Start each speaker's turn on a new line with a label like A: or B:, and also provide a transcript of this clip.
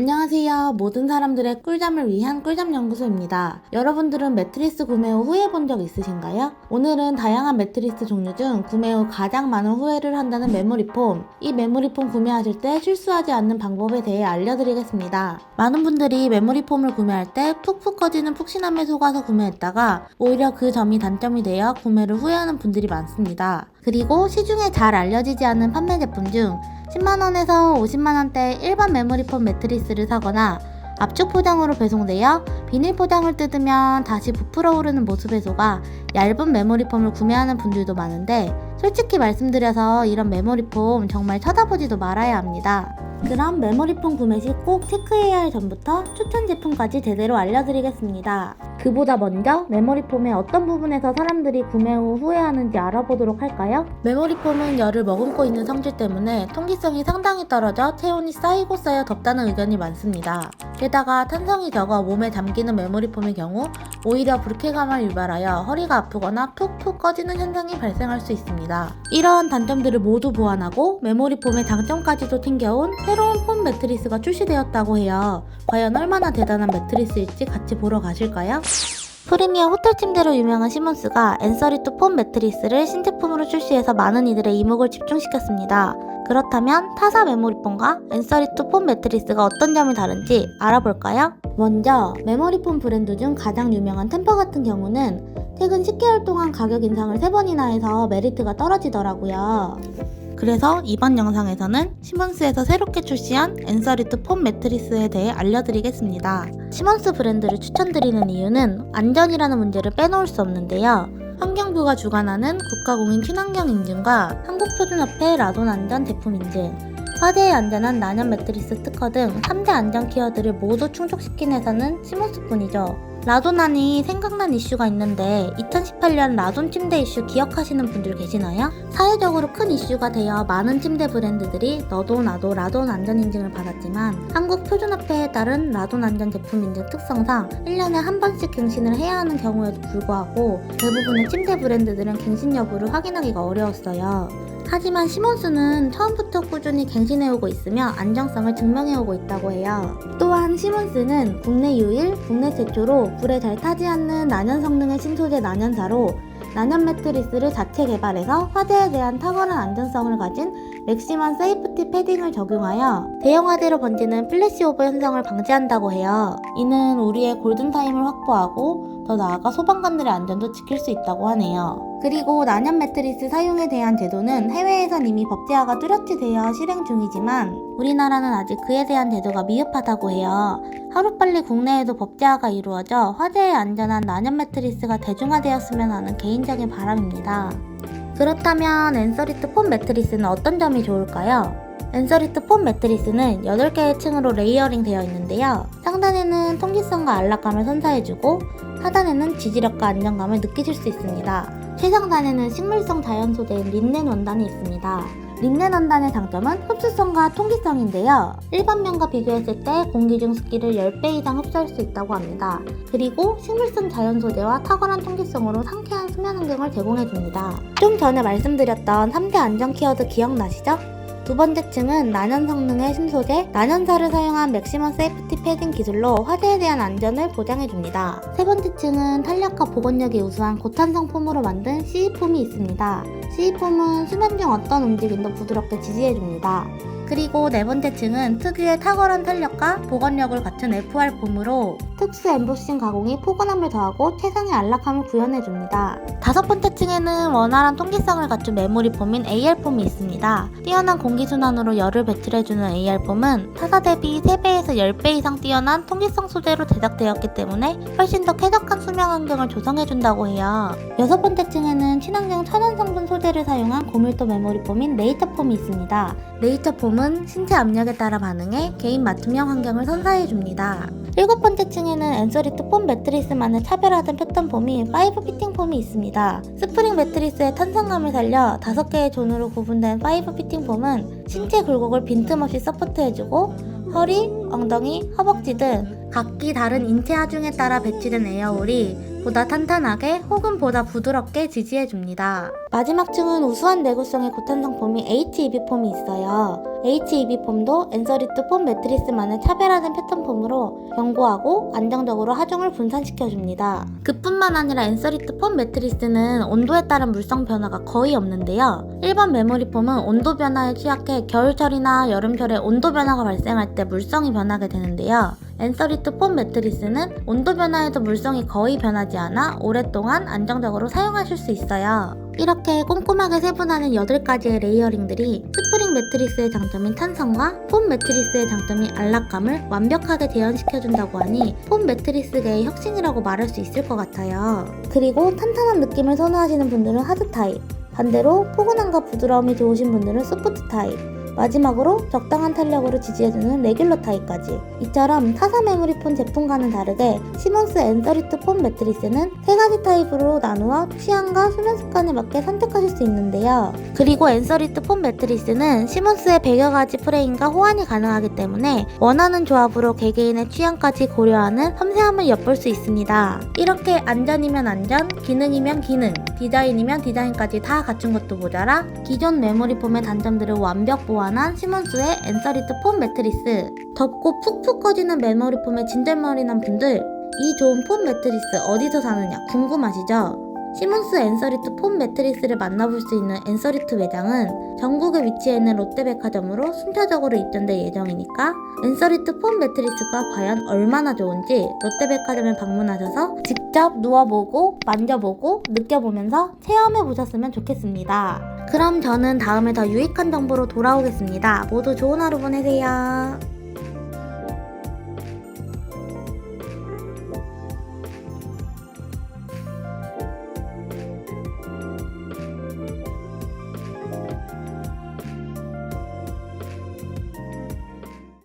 A: 안녕하세요. 모든 사람들의 꿀잠을 위한 꿀잠 연구소입니다. 여러분들은 매트리스 구매 후 후회해 본 적 있으신가요? 오늘은 다양한 매트리스 종류 중 구매 후 가장 많은 후회를 한다는 메모리폼, 이 메모리폼 구매하실 때 실수하지 않는 방법에 대해 알려드리겠습니다. 많은 분들이 메모리폼을 구매할 때 푹푹 꺼지는 푹신함에 속아서 구매했다가 오히려 그 점이 단점이 되어 구매를 후회하는 분들이 많습니다. 그리고 시중에 잘 알려지지 않은 판매 제품 중 10만원에서 50만원대 일반 메모리폼 매트리스를 사거나 압축 포장으로 배송되어 비닐 포장을 뜯으면 다시 부풀어 오르는 모습에 속아 얇은 메모리폼을 구매하는 분들도 많은데, 솔직히 말씀드려서 이런 메모리폼 정말 쳐다보지도 말아야 합니다. 그럼 메모리폼 구매 시 꼭 체크해야 할 점부터 추천 제품까지 제대로 알려드리겠습니다. 그보다 먼저 메모리폼의 어떤 부분에서 사람들이 구매 후 후회하는지 알아보도록 할까요? 메모리폼은 열을 머금고 있는 성질 때문에 통기성이 상당히 떨어져 체온이 쌓이고 쌓여 덥다는 의견이 많습니다. 게다가 탄성이 적어 몸에 잠기는 메모리폼의 경우 오히려 불쾌감을 유발하여 허리가 아프거나 푹푹 꺼지는 현상이 발생할 수 있습니다. 이러한 단점들을 모두 보완하고 메모리폼의 장점까지도 챙겨온 새로운 폼 매트리스가 출시되었다고 해요. 과연 얼마나 대단한 매트리스일지 같이 보러 가실까요? 프리미엄 호텔 침대로 유명한 시몬스가 앤서리투 폼 매트리스를 신제품으로 출시해서 많은 이들의 이목을 집중시켰습니다. 그렇다면 타사 메모리폼과 앤서리투 폼 매트리스가 어떤 점이 다른지 알아볼까요? 먼저 메모리폼 브랜드 중 가장 유명한 템퍼 같은 경우는 최근 10개월 동안 가격 인상을 3번이나 해서 메리트가 떨어지더라고요. 그래서 이번 영상에서는 시몬스에서 새롭게 출시한 앤서리투 폼 매트리스에 대해 알려드리겠습니다. 시몬스 브랜드를 추천드리는 이유는 안전이라는 문제를 빼놓을 수 없는데요. 환경부가 주관하는 국가공인 친환경 인증과 한국표준협회 라돈 안전 제품 인증, 화재에 안전한 난연 매트리스 스티커 등 3대 안전 키워드를 모두 충족시킨 회사는 시몬스뿐이죠. 라돈안이 생각난 이슈가 있는데 2018년 라돈 침대 이슈 기억하시는 분들 계시나요? 사회적으로 큰 이슈가 되어 많은 침대 브랜드들이 너도 나도 라돈 안전 인증을 받았지만 한국 표준협회에 따른 라돈 안전 제품 인증 특성상 1년에 한 번씩 갱신을 해야 하는 경우에도 불구하고 대부분의 침대 브랜드들은 갱신 여부를 확인하기가 어려웠어요. 하지만 시몬스는 처음부터 꾸준히 갱신해오고 있으며 안정성을 증명해오고 있다고 해요. 또한 시몬스는 국내 유일, 국내 최초로 불에 잘 타지 않는 난연 성능의 신소재 난연사로 난연 매트리스를 자체 개발해서 화재에 대한 탁월한 안전성을 가진 맥시멈 세이프티 패딩을 적용하여 대형 화재로 번지는 플래시오버 현상을 방지한다고 해요. 이는 우리의 골든타임을 확보하고 더 나아가 소방관들의 안전도 지킬 수 있다고 하네요. 그리고 난연 매트리스 사용에 대한 제도는 해외에선 이미 법제화가 뚜렷이 되어 실행 중이지만 우리나라는 아직 그에 대한 제도가 미흡하다고 해요. 하루빨리 국내에도 법제화가 이루어져 화재에 안전한 난연 매트리스가 대중화되었으면 하는 개인적인 바람입니다. 그렇다면 앤서리투 폼 매트리스는 어떤 점이 좋을까요? 앤서리투 폼 매트리스는 8개의 층으로 레이어링 되어 있는데요. 상단에는 통기성과 안락감을 선사해주고 하단에는 지지력과 안정감을 느끼실 수 있습니다. 최상단에는 식물성 자연 소재인 린넨 원단이 있습니다. 린넨 원단의 장점은 흡수성과 통기성인데요. 일반면과 비교했을 때 공기 중 습기를 10배 이상 흡수할 수 있다고 합니다. 그리고 식물성 자연 소재와 탁월한 통기성으로 상쾌한 수면 환경을 제공해줍니다. 좀 전에 말씀드렸던 3대 안전 키워드 기억나시죠? 두 번째 층은 난연 성능의 신소재, 난연사를 사용한 맥시멈 세이프티 패딩 기술로 화재에 대한 안전을 보장해줍니다. 세 번째 층은 탄력과 보건력이 우수한 고탄성 폼으로 만든 CE폼이 있습니다. CE폼은 수면 중 어떤 움직임도 부드럽게 지지해줍니다. 그리고 네 번째 층은 특유의 탁월한 탄력과 보건력을 갖춘 FR폼으로 특수 엠보싱 가공이 포근함을 더하고 최상의 안락함을 구현해줍니다. 다섯 번째 층에는 원활한 통기성을 갖춘 메모리폼인 AR폼이 있습니다. 뛰어난 공기순환으로 열을 배출해주는 AR폼은 타사 대비 3배에서 10배 이상 뛰어난 통기성 소재로 제작되었기 때문에 훨씬 더 쾌적한 수면 환경을 조성해준다고 해요. 여섯 번째 층에는 친환경 천연 성분 소재를 사용한 고밀도 메모리폼인 네이처폼이 있습니다. 네이처폼은 신체 압력에 따라 반응해 개인 맞춤형 환경을 선사해줍니다. 일곱 번째 층에는 앤서리투 폼 매트리스만을 차별화된 패턴폼이 5 피팅폼이 있습니다. 스프링 매트리스의 탄성감을 살려 5개의 존으로 구분된 5 피팅폼은 신체 굴곡을 빈틈없이 서포트해주고 허리, 엉덩이, 허벅지 등 각기 다른 인체 하중에 따라 배치된 에어홀이 보다 탄탄하게 혹은 보다 부드럽게 지지해줍니다. 마지막 층은 우수한 내구성의 고탄성 폼인 HEB 폼이 있어요. HEB 폼도 엔서리트 폼 매트리스만의 차별화된 패턴 폼으로 견고하고 안정적으로 하중을 분산시켜줍니다. 그뿐만 아니라 엔서리트 폼 매트리스는 온도에 따른 물성 변화가 거의 없는데요. 일반 메모리 폼은 온도 변화에 취약해 겨울철이나 여름철에 온도 변화가 발생할 때 물성이 변하게 되는데요. 엔서리트 폼 매트리스는 온도 변화에도 물성이 거의 변하지 않아 오랫동안 안정적으로 사용하실 수 있어요. 이렇게 꼼꼼하게 세분화된 8가지의 레이어링들이 스프링 매트리스의 장점인 탄성과 폼 매트리스의 장점인 안락감을 완벽하게 재현시켜준다고 하니 폼 매트리스계의 혁신이라고 말할 수 있을 것 같아요. 그리고 탄탄한 느낌을 선호하시는 분들은 하드 타입, 반대로 포근함과 부드러움이 좋으신 분들은 소프트 타입, 마지막으로 적당한 탄력으로 지지해주는 레귤러 타입까지. 이처럼 타사 메모리 폰 제품과는 다르게 시몬스 엔서리트 폼 매트리스는 3가지 타입으로 나누어 취향과 수면 습관에 맞게 선택하실 수 있는데요. 그리고 엔서리트 폼 매트리스는 시몬스의 100여 가지 프레임과 호환이 가능하기 때문에 원하는 조합으로 개개인의 취향까지 고려하는 섬세함을 엿볼 수 있습니다. 이렇게 안전이면 안전, 기능이면 기능, 디자인이면 디자인까지 다 갖춘 것도 모자라 기존 메모리 폼의 단점들을 완벽 보완한 시몬스의 엔서리트 폼 매트리스. 덥고 푹푹 꺼지는 메모리 폼에 진절머리 난 분들, 이 좋은 폼 매트리스 어디서 사느냐 궁금하시죠? 시몬스 엔서리트 폼 매트리스를 만나볼 수 있는 엔서리트 매장은 전국에 위치해 있는 롯데백화점으로 순차적으로 입점될 예정이니까 엔서리트 폼 매트리스가 과연 얼마나 좋은지 롯데백화점에 방문하셔서 직접 누워보고 만져보고 느껴보면서 체험해보셨으면 좋겠습니다. 그럼 저는 다음에 더 유익한 정보로 돌아오겠습니다. 모두 좋은 하루 보내세요.